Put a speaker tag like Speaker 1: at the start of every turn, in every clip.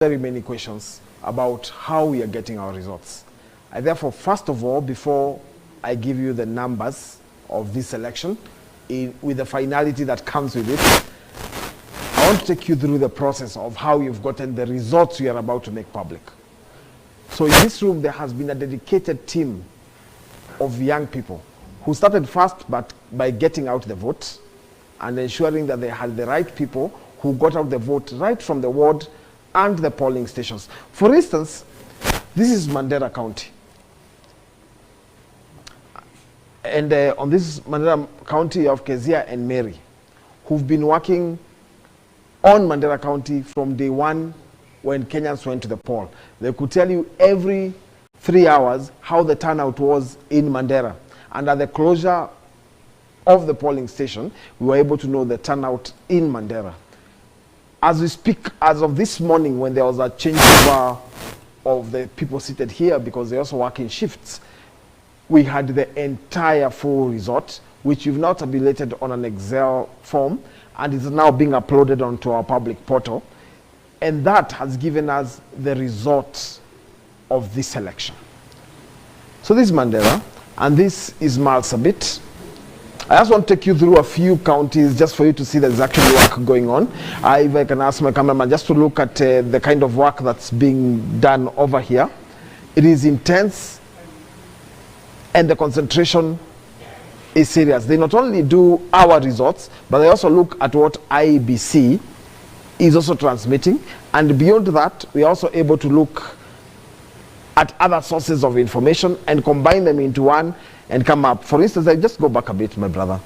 Speaker 1: very many questions about how we are getting our results. I therefore, first of all, before I give you the numbers of this election, with the finality that comes with it, I want to take you through the process of how you've gotten the results we are about to make public. So in this room, there has been a dedicated team of young people who started first by getting out the vote and ensuring that they had the right people who got out the vote right from the ward and the polling stations. For instance, this is Mandera County. And on this Mandera County of Kezia and Mary, who've been working on Mandera County from day one when Kenyans went to the poll. They could tell you every 3 hours how the turnout was in Mandera. And at the closure of the polling station, we were able to know the turnout in Mandera. As we speak, as of this morning, when there was a changeover of the people seated here because they also work in shifts, we had the entire full result, which we've now tabulated on an Excel form, and is now being uploaded onto our public portal. And that has given us the results of this election. So this is Mandera, and this is Marsabit. I just want to take you through a few counties just for you to see there's actually work going on. If I can ask my cameraman just to look at the kind of work that's being done over here. It is intense, and the concentration is serious. They not only do our results, but they also look at what IEBC is also transmitting. And beyond that, we are also able to look at other sources of information and combine them into one and come up. For instance, I just go back a bit, my brother.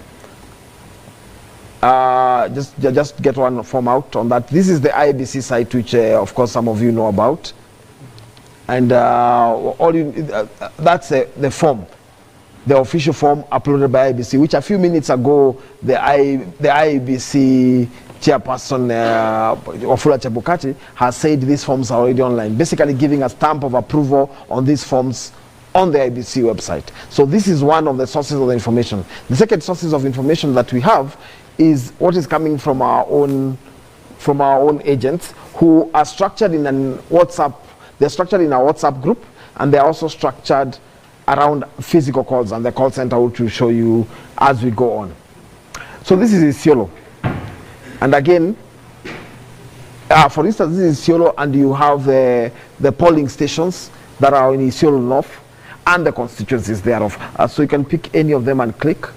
Speaker 1: Just get one form out on that. This is the IEBC site, which of course some of you know about. And that's the form, the official form uploaded by IEBC, which a few minutes ago the IEBC chairperson, Wafula Chebukati, has said these forms are already online, basically giving a stamp of approval on these forms on the IEBC website. So this is one of the sources of the information. The second sources of information that we have is what is coming from our own agents, who are structured in an WhatsApp. They're structured in a WhatsApp group, and they're also structured around physical calls and the call center, which will show you as we go on. So this is Isiolo. And again, for instance, this is Isiolo, and you have the polling stations that are in Isiolo North and the constituencies thereof. So you can pick any of them and click,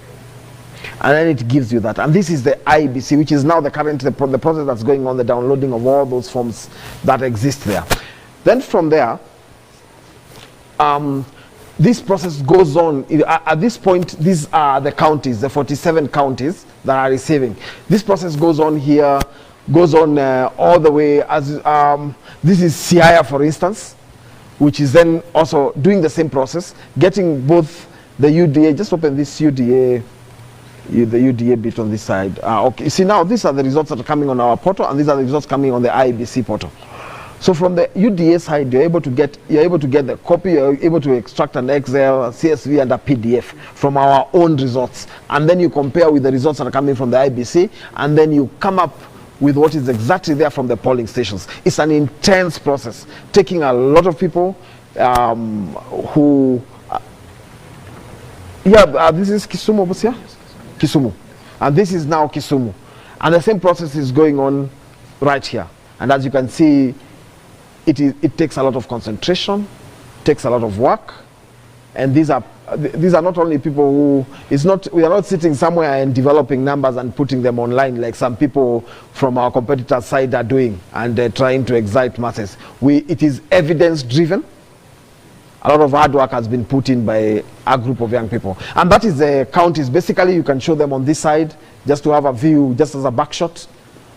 Speaker 1: and then it gives you that. And this is the IEBC, which is now the process that's going on, the downloading of all those forms that exist there. Then from there, this process goes on. At this point, these are the counties, the 47 counties that are receiving. This process goes on here, goes on all the way as this is Siaya, for instance, which is then also doing the same process, getting both the UDA. Just open this UDA, the UDA bit on this side. Okay, you see now these are the results that are coming on our portal, and these are the results coming on the IEBC portal. So from the UDA side, you're able to get the copy, you're able to extract an Excel, CSV, and a PDF from our own results. And then you compare with the results that are coming from the IEBC, and then you come up with what is exactly there from the polling stations. It's an intense process, taking a lot of people who... this is Kisumu, Busia? Kisumu. And this is now Kisumu. And the same process is going on right here. And as you can see, it takes a lot of concentration, takes a lot of work, and these are not only people who, we are not sitting somewhere and developing numbers and putting them online like some people from our competitor side are doing and trying to excite masses. It is evidence driven. A lot of hard work has been put in by a group of young people, and that is the counties. Basically, you can show them on this side just to have a view, just as a backshot,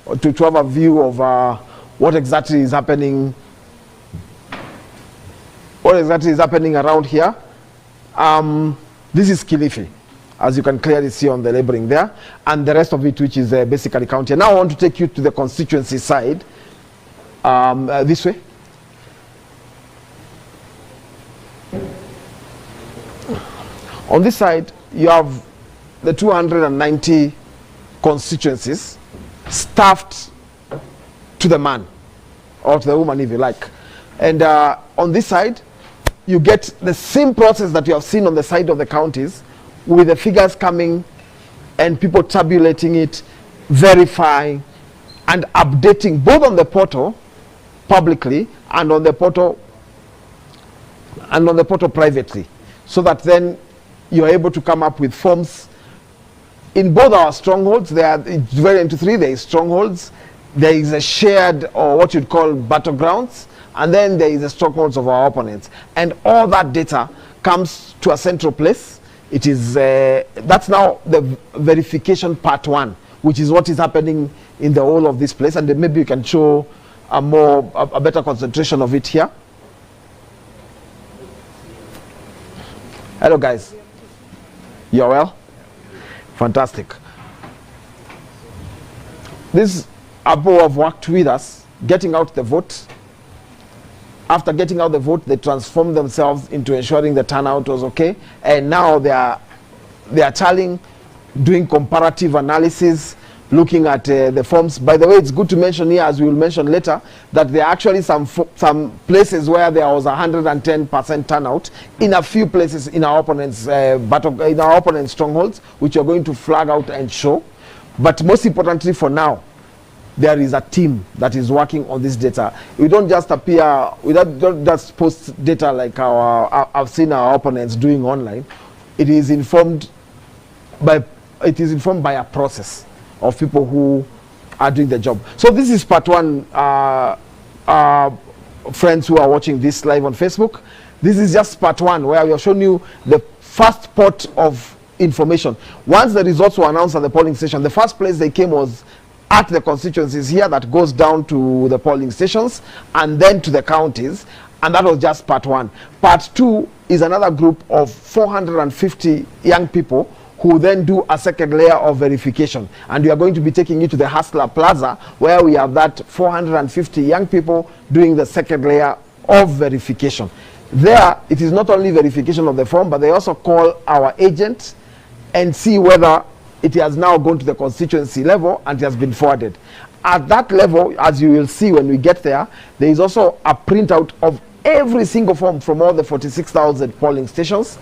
Speaker 1: or to have a view of what exactly is happening. What exactly is happening around here? This is Kilifi, as you can clearly see on the labeling there, and the rest of it, which is basically county. Now I want to take you to the constituency side, this way. On this side, you have the 290 constituencies staffed to the man. or to the woman if you like. And on this side, you get the same process that you have seen on the side of the counties, with the figures coming and people tabulating it, verifying and updating both on the portal publicly and on the portal privately, so that then you're able to come up with forms in both our strongholds. It's divided into three. There is strongholds, there is a shared, or what you'd call battlegrounds, and then there is the strongholds of our opponents. And all that data comes to a central place. It is that's now the verification part one, which is what is happening in the whole of this place. And then maybe you can show a better concentration of it here. Hello guys, you're well? Fantastic. These people have worked with us getting out the vote. After getting out the vote, they transformed themselves into ensuring the turnout was okay, and now they are tallying, doing comparative analysis, looking at the forms. By the way, it's good to mention here, as we will mention later, that there are actually some places where there was 110% turnout in a few places in our opponents' in our opponents' strongholds, which are going to flag out and show. But most importantly, for now, there is a team that is working on this data. We don't just we don't just post data like I've seen our opponents doing online. It is informed by a process of people who are doing the job. So this is part one, friends who are watching this live on Facebook. This is just part one, where we have shown you the first pot of information. Once the results were announced at the polling station, the first place they came was at the constituencies here, that goes down to the polling stations and then to the counties, and that was just part one. Part two is another group of 450 young people who then do a second layer of verification, and we are going to be taking you to the Hustler Plaza, where we have that 450 young people doing the second layer of verification. There, it is not only verification of the form, but they also call our agent and see whether it has now gone to the constituency level and it has been forwarded. At that level, as you will see when we get there, there is also a printout of every single form from all the 46,000 polling stations,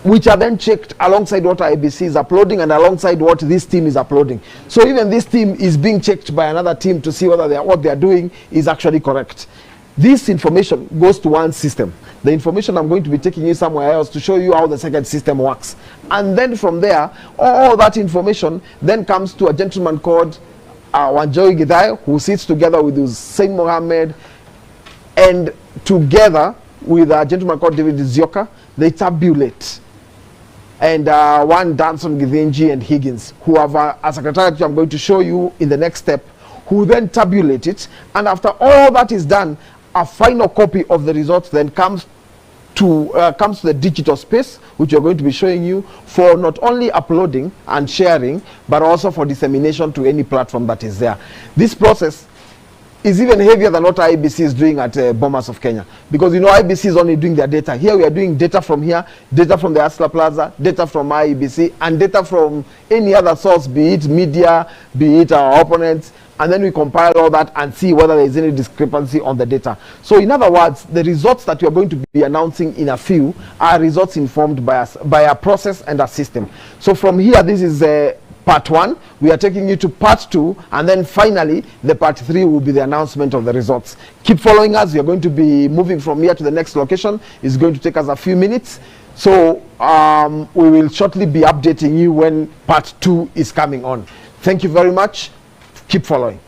Speaker 1: which are then checked alongside what IEBC is uploading and alongside what this team is uploading. So even this team is being checked by another team to see whether what they are doing is actually correct. This information goes to one system. The information I'm going to be taking you somewhere else to show you how the second system works. And then from there, all that information then comes to a gentleman called Wanjoy Githai, who sits together with Hussein Mohammed, and together with a gentleman called David Zioka, they tabulate. And one Danson Githinji and Higgins, who have a secretariat I'm going to show you in the next step, who then tabulate it. And after all that is done, a final copy of the results then comes to the digital space, which we're going to be showing you, for not only uploading and sharing, but also for dissemination to any platform that is there. This process is even heavier than what IEBC is doing at Bomas of Kenya, because you know IEBC is only doing their data. Here we are doing data from here, data from the Hustler Plaza, data from IEBC, and data from any other source, be it media, be it our opponents, and then we compile all that and see whether there is any discrepancy on the data. So in other words, the results that we are going to be announcing in a few are results informed by a process and a system. So from here, this is part one. We are taking you to part two, and then finally the part three will be the announcement of the results. Keep following us. We are going to be moving from here to the next location. It's going to take us a few minutes. So we will shortly be updating you when part two is coming on. Thank you very much. Keep following.